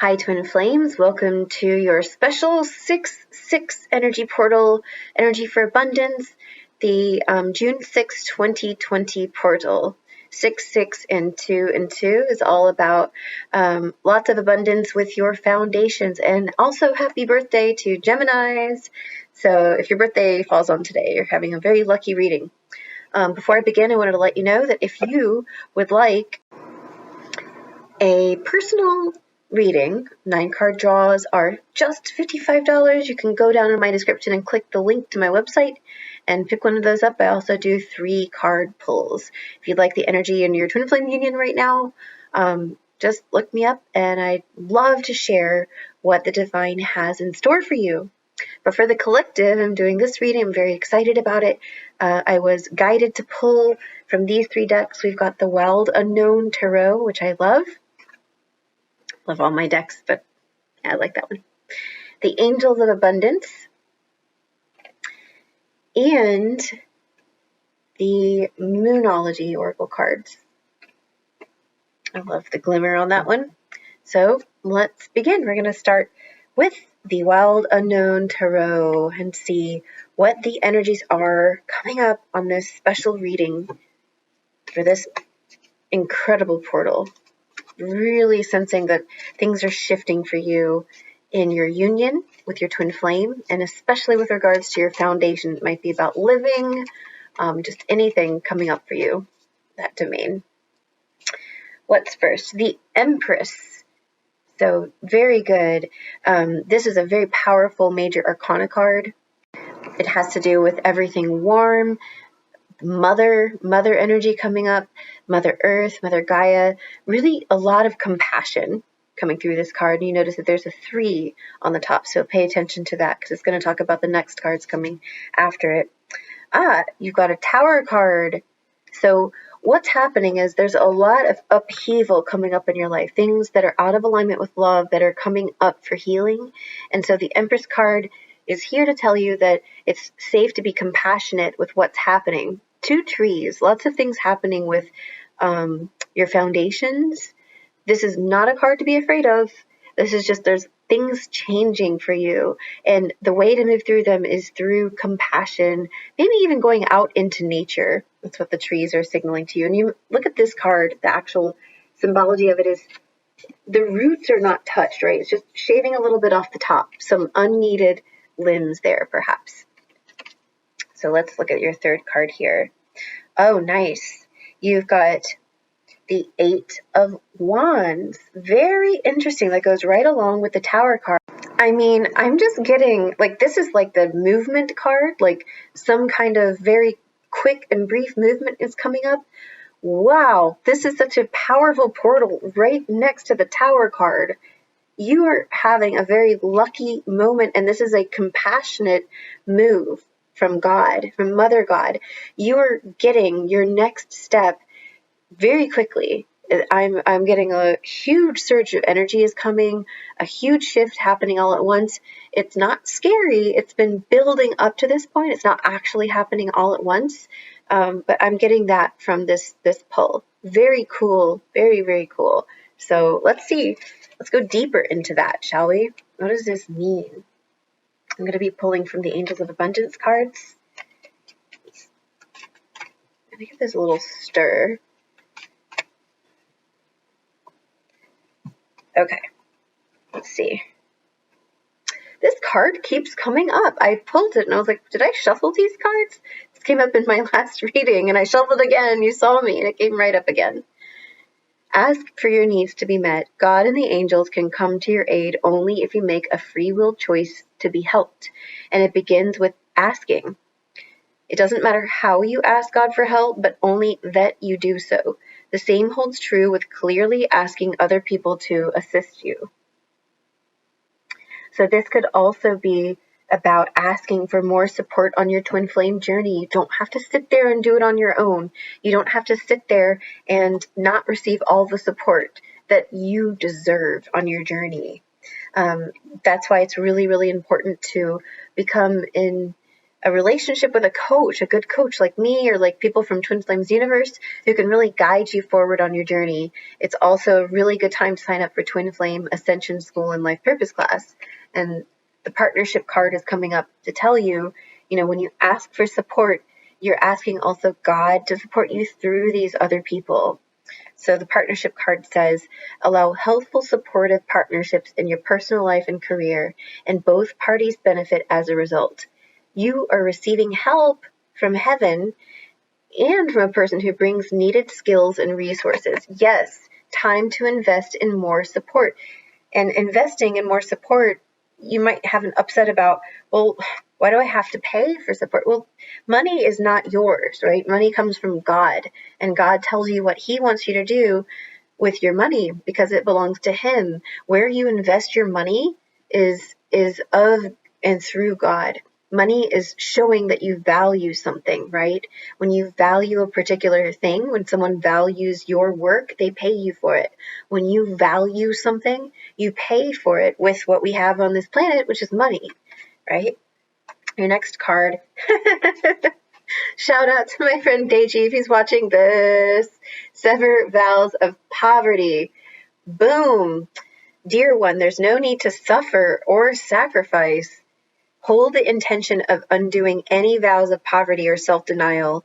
Hi, Twin Flames. Welcome to your special 6/6 energy portal, Energy for Abundance, the June 6, 2020 portal. 6/6 and 2 is all about lots of abundance with your foundations. And also happy birthday to Geminis. So if your birthday falls on today, you're having a very lucky reading. Before I begin, I wanted to let you know that if you would like a personal reading, 9-card draws are just $55. You can go down in my description and click the link to my website and pick one of those up. I also do 3-card pulls. If you'd like the energy in your twin flame union right now, just look me up, and I'd love to share what the divine has in store for you. But for the collective, I'm doing this reading. I'm very excited about it. I was guided to pull from these 3 decks. We've got the Wild Unknown Tarot, which I love. Love all my decks, but I like that one. The Angels of Abundance and the Moonology Oracle cards. I love the glimmer on that one. So let's begin. We're going to start with the Wild Unknown Tarot and see what the energies are coming up on this special reading for this incredible portal. Really sensing that things are shifting for you in your union with your twin flame, and especially with regards to your foundation. It might be about living, just anything coming up for you, that domain. What's first? The Empress. So very good. This is a very powerful major arcana card. It has to do with everything warm, mother energy coming up, Mother Earth, Mother Gaia, really a lot of compassion coming through this card. You notice that there's a 3 on the top, so pay attention to that because it's going to talk about the next cards coming after it. You've got a Tower card. So what's happening is there's a lot of upheaval coming up in your life, things that are out of alignment with love that are coming up for healing. And so the Empress card is here to tell you that it's safe to be compassionate with what's happening. 2 trees, lots of things happening with your foundations. This is not a card to be afraid of. This is just there's things changing for you. And the way to move through them is through compassion, maybe even going out into nature. That's what the trees are signaling to you. And you look at this card, the actual symbology of it is the roots are not touched, right? It's just shaving a little bit off the top, some unneeded limbs there, perhaps. So let's look at your 3rd card here. Oh, nice. You've got the 8 of Wands. Very interesting. That goes right along with the Tower card. I mean, I'm just getting, like, this is like the movement card, like some kind of very quick and brief movement is coming up. Wow, this is such a powerful portal right next to the Tower card. You are having a very lucky moment, and this is a compassionate move from God, from Mother God. You are getting your next step very quickly. I'm getting a huge surge of energy is coming, a huge shift happening all at once. It's not scary. It's been building up to this point. It's not actually happening all at once, but I'm getting that from this pull. Very cool. Very, very cool. So let's see. Let's go deeper into that, shall we? What does this mean? I'm going to be pulling from the Angels of Abundance cards. I think there's a little stir. Okay, let's see. This card keeps coming up. I pulled it and I was like, did I shuffle these cards? This came up in my last reading and I shuffled again. You saw me and it came right up again. Ask for your needs to be met. God and the angels can come to your aid only if you make a free will choice to be helped. And it begins with asking. It doesn't matter how you ask God for help, but only that you do so. The same holds true with clearly asking other people to assist you. So this could also be about asking for more support on your twin flame journey. You don't have to sit there and do it on your own. You don't have to sit there and not receive all the support that you deserve on your journey. That's why it's really, really important to become in a relationship with a coach, a good coach like me or like people from Twinflame's universe who can really guide you forward on your journey. It's also a really good time to sign up for Twinflame Ascension School and Life Purpose class. And the partnership card is coming up to tell you, when you ask for support, you're asking also God to support you through these other people. So the partnership card says, allow healthful, supportive partnerships in your personal life and career, and both parties benefit as a result. You are receiving help from heaven and from a person who brings needed skills and resources. Yes, time to invest in more support. And investing in more support, you might have an upset about, well, why do I have to pay for support? Well, money is not yours, right? Money comes from God, and God tells you what he wants you to do with your money because it belongs to him. Where you invest your money is of and through God. Money is showing that you value something, right? When you value a particular thing, when someone values your work, they pay you for it. When you value something, you pay for it with what we have on this planet, which is money, right? Your next card. Shout out to my friend Deji if he's watching this. Sever vows of poverty. Boom. Dear one, there's no need to suffer or sacrifice. Hold the intention of undoing any vows of poverty or self-denial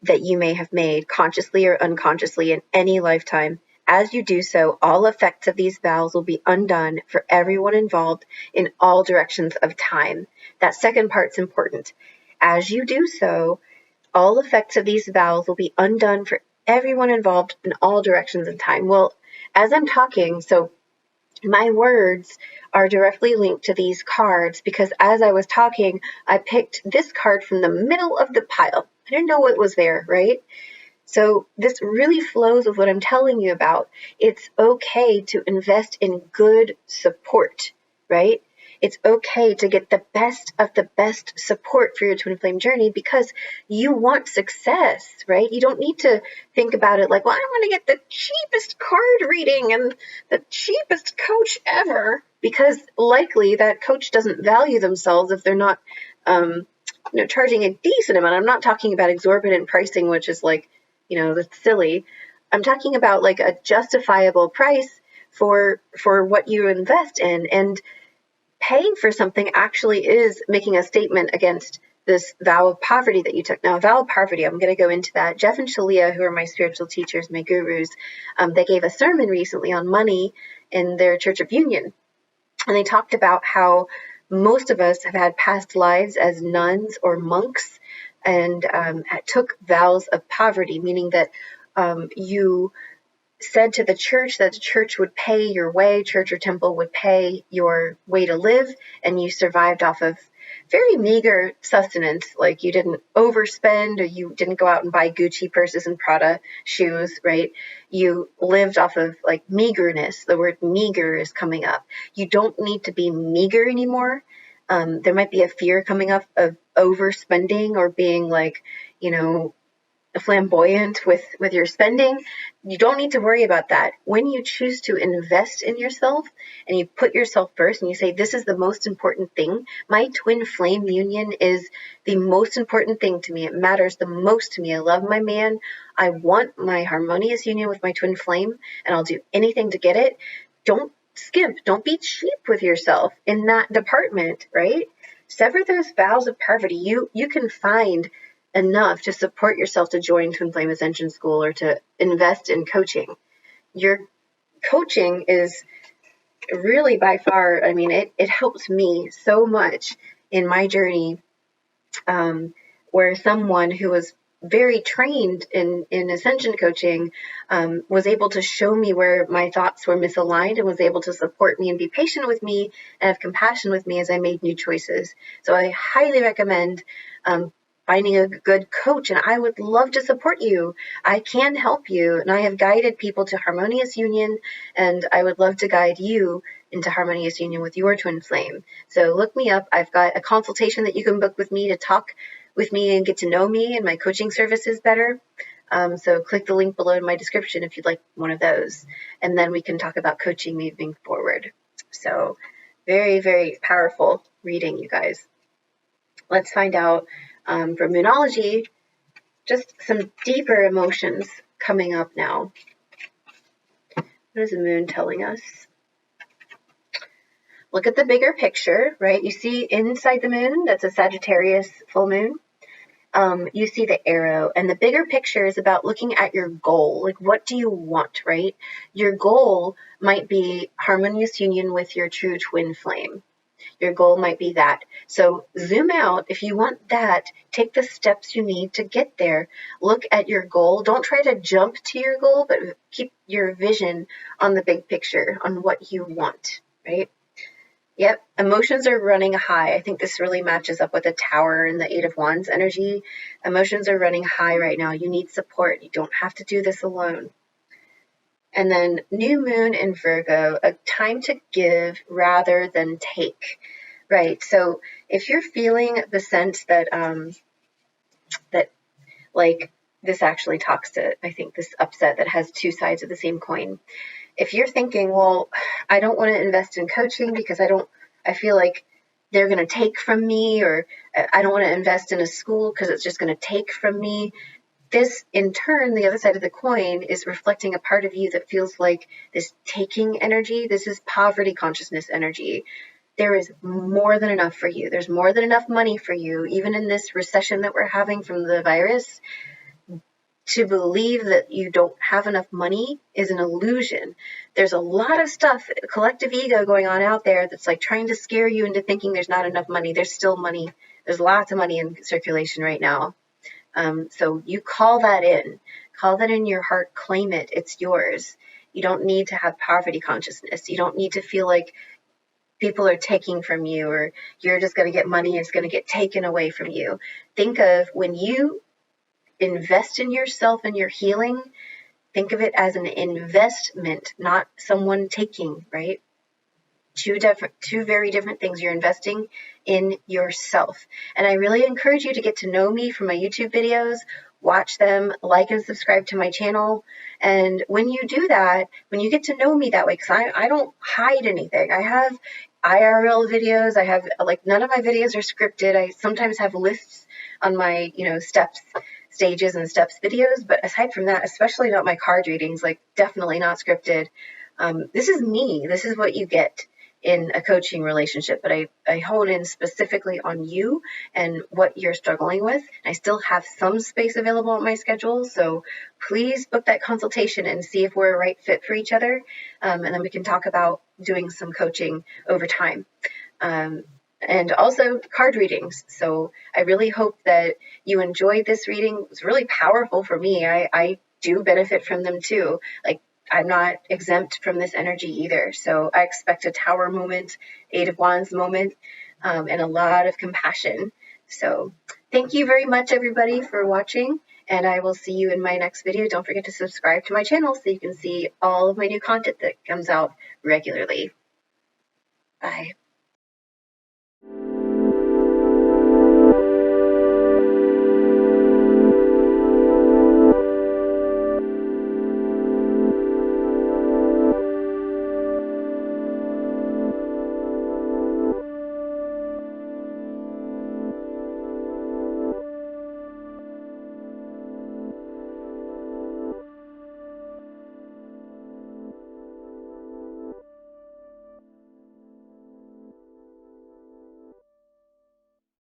that you may have made, consciously or unconsciously, in any lifetime. As you do so, all effects of these vows will be undone for everyone involved in all directions of time. That second part's important. As you do so, all effects of these vows will be undone for everyone involved in all directions of time. Well, as I'm talking, so my words are directly linked to these cards because as I was talking, I picked this card from the middle of the pile. I didn't know what was there, right? So this really flows with what I'm telling you about. It's okay to invest in good support, right? It's okay to get the best of the best support for your twin flame journey because you want success, right? You don't need to think about it like, well, I want to get the cheapest card reading and the cheapest coach ever, because likely that coach doesn't value themselves if they're not, charging a decent amount. I'm not talking about exorbitant pricing, which is like, that's silly. I'm talking about like a justifiable price for what you invest in, and paying for something actually is making a statement against this vow of poverty that you took. Now, a vow of poverty, I'm going to go into that. Jeff and Shaleia, who are my spiritual teachers, my gurus, they gave a sermon recently on money in their Church of Union. And they talked about how most of us have had past lives as nuns or monks and took vows of poverty, meaning that you said to the church that the church would pay your way, church or temple would pay your way to live, and you survived off of very meager sustenance, like you didn't overspend or you didn't go out and buy Gucci purses and Prada shoes, right? You lived off of like meagerness. The word meager is coming up. You don't need to be meager anymore. There might be a fear coming up of overspending or being like, flamboyant with your spending. You don't need to worry about that. When you choose to invest in yourself and you put yourself first and you say, this is the most important thing. My twin flame union is the most important thing to me. It matters the most to me. I love my man. I want my harmonious union with my twin flame, and I'll do anything to get it. Don't skimp. Don't be cheap with yourself in that department, right? Sever those vows of poverty. You can find enough to support yourself to join Twin Flame Ascension School or to invest in coaching. Your coaching is really by far, it helps me so much in my journey, where someone who was very trained in Ascension coaching was able to show me where my thoughts were misaligned and was able to support me and be patient with me and have compassion with me as I made new choices. So I highly recommend finding a good coach, and I would love to support you. I can help you, and I have guided people to Harmonious Union, and I would love to guide you into Harmonious Union with your twin flame. So look me up. I've got a consultation that you can book with me to talk with me and get to know me and my coaching services better. So click the link below in my description if you'd like one of those, and then we can talk about coaching moving forward. So very, very powerful reading, you guys. let's find out for Moonology, just some deeper emotions coming up now. What is the moon telling us? Look at the bigger picture, right? You see inside the moon, that's a Sagittarius full moon. You see the arrow, and the bigger picture is about looking at your goal. Like, what do you want, right? Your goal might be harmonious union with your true twin flame. Your goal might be that. So zoom out. If you want that, take the steps you need to get there. Look at your goal. Don't try to jump to your goal, but keep your vision on the big picture, on what you want, right? Yep, emotions are running high. I think this really matches up with the Tower and the Eight of Wands energy. Emotions are running high right now. You need support. You don't have to do this alone. And then new moon in Virgo, a time to give rather than take. Right. So if you're feeling the sense that that like this actually talks to, I think, this upset that has two sides of the same coin. If you're thinking, well, I don't want to invest in coaching because I feel like they're going to take from me, or I don't want to invest in a school because it's just going to take from me. This, in turn, the other side of the coin is reflecting a part of you that feels like this taking energy. This is poverty consciousness energy. There is more than enough for you. There's more than enough money for you, even in this recession that we're having from the virus. To believe that you don't have enough money is an illusion. There's a lot of stuff, collective ego going on out there that's like trying to scare you into thinking there's not enough money. There's still money. There's lots of money in circulation right now. So you call that in your heart, claim it. It's yours. You don't need to have poverty consciousness. You don't need to feel like people are taking from you, or you're just going to get money and it's going to get taken away from you. Think of when you invest in yourself and your healing, think of it as an investment, not someone taking, right? Two very different things. You're investing in yourself. And I really encourage you to get to know me from my YouTube videos, watch them, like and subscribe to my channel. And when you do that, when you get to know me that way, because I don't hide anything. I have IRL videos. I have, like, none of my videos are scripted. I sometimes have lists on my, steps, stages and steps videos. But aside from that, especially not my card readings, like definitely not scripted. This is me. This is what you get in a coaching relationship, but I hone in specifically on you and what you're struggling with. I still have some space available on my schedule, so please book that consultation and see if we're a right fit for each other, and then we can talk about doing some coaching over time. And also card readings. So I really hope that you enjoyed this reading. It was really powerful for me. I do benefit from them too. Like, I'm not exempt from this energy either. So I expect a Tower moment, Eight of Wands moment, and a lot of compassion. So thank you very much, everybody, for watching. And I will see you in my next video. Don't forget to subscribe to my channel so you can see all of my new content that comes out regularly. Bye.